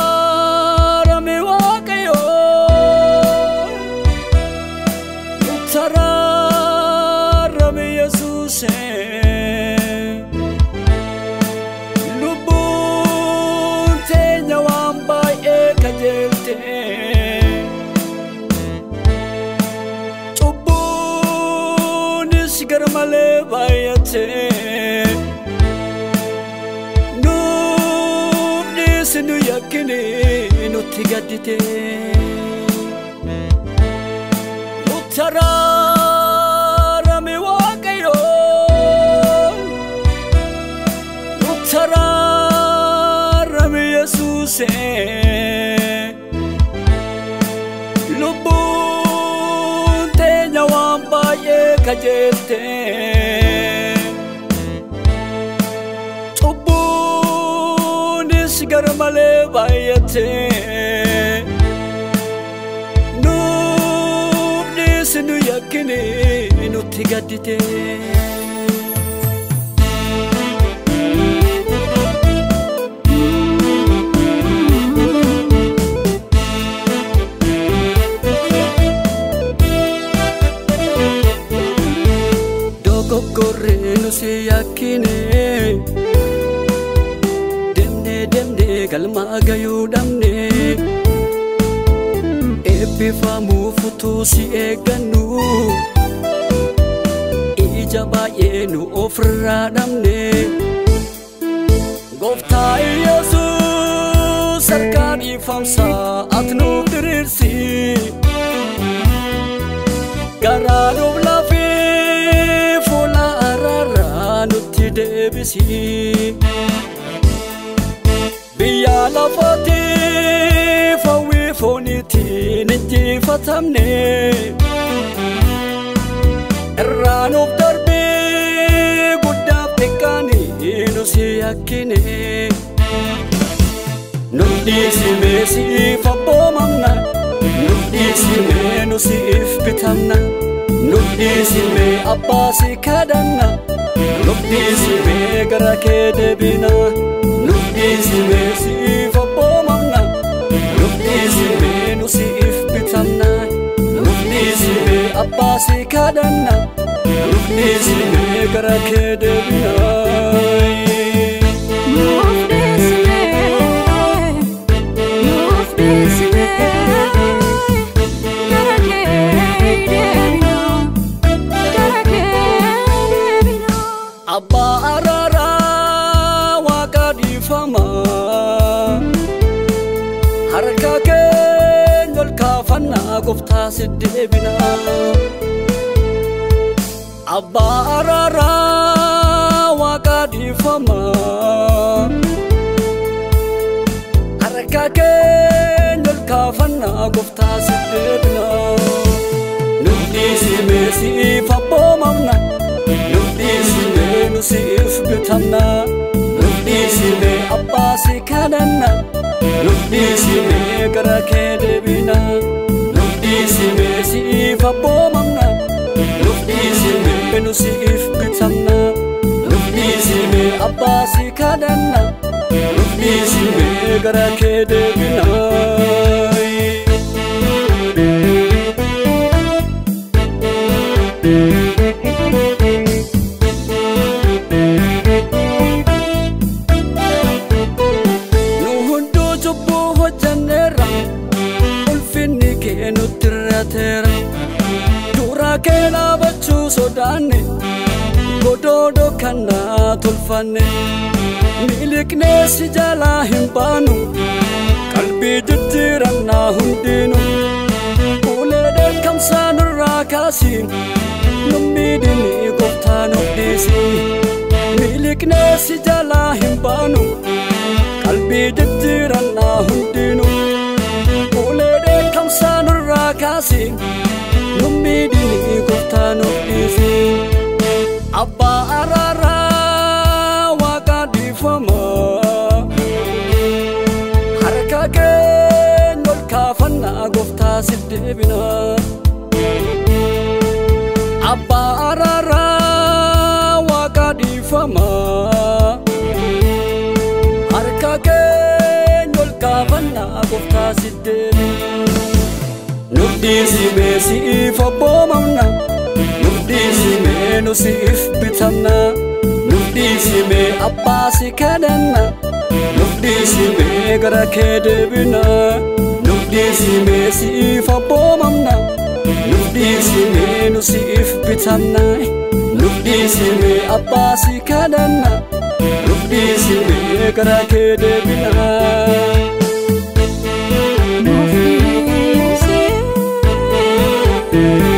Nutararame Waaqayyo Nutararame Yesuuse Lubbuun teenya waan baay'ee kajeelte Cubbuunis gara malee baay'ate Sinu yakini nutti gaddite Nutararame Waaqayyo Nutararame Yesuuse Lubbuun teenya waan baay'ee kajeelte Gara malee baay'ate sinu yakini nutti gaddite Dogoggorre nusi yakine Demne galma gayu damne Ebbifamu futusi eeggannu Ija baay'ee nu ofirraa dhabne Gooftaa Yesuus harkaan ifamsaa ati nuuf diriirsi Garaa nuuf laafii fuula araaraa nutti deebisi Biyya lafaatiif hawwii fooniitiin injifatamne Irraa nuuf darbee guddaaf xiqqaanii nu si yakkine Nuuf dhiisimee siif abboomamna Nuuf dhiisimee nu siif bitamna Nuuf dhiisimee abbaa si kadhanna Nuuf dhiisimee gara kee deebina Nuuf dhiisimee siif abboomamna Nuuf dhiisimee nu siif bitamna Nuuf dhiisimee abbaa si kadhanna Nuuf dhiisimee gara kee deebina Nuuf dhiisimee gara kee deebina gara kee deebina Abbaa araaraa Waaqa dhiifama Harka keenya ol kaafannaa Gooftaa si deebina Abbaa araaraa Waaqa dhiifama Harka keenya ol kaafannaa Gooftaa si deebina Nuuf dhiisimee siif abboomamna Nuuf dhiisimee nu siif bitamna Nuuf dhiisimee abbaa si kadhanna Nuuf dhiisimee gara kee deebina Nuuf dhiisimee siif abboomamna Nuuf dhiisimee nu siif bitamna Nuuf dhiisimee abbaa si kadhanna Nuuf dhiisimee gara kee deebina Dura keena bachuu sodaanne Godoodo kana tolfanne Miliqnee si jalaa hin baanu Qalbii jijjiirannaa hundinu Ulee dheekkamsaa nurraa kaasi Nu miidhini Gooftaa nuuf dhiisi Miliqnee si jalaa hin baanu Qalbii jijjiirannaa hundinu Ulee dheekkamsaa nurraa kaasi Nu miidhini Gooftaa nuuf dhiisi Abbaa araaraa Waaqa dhiifama Harka keenya ol kaafannaa Gooftaa si deebina Abbaa araaraa Waaqa dhiifama Harka keenya taasiste nufdhiisime siif abboomamna nufdhiisime nu siif bitamna nufdhiisime abbaa si kadhanna nufdhiisime gara kee deebina nufdhiisime siif abboomamna nufdhiisime nu siif bitamna nufdhiisime abbaa si kadhanna nufdhiisime gara kee deebina nufdhiisime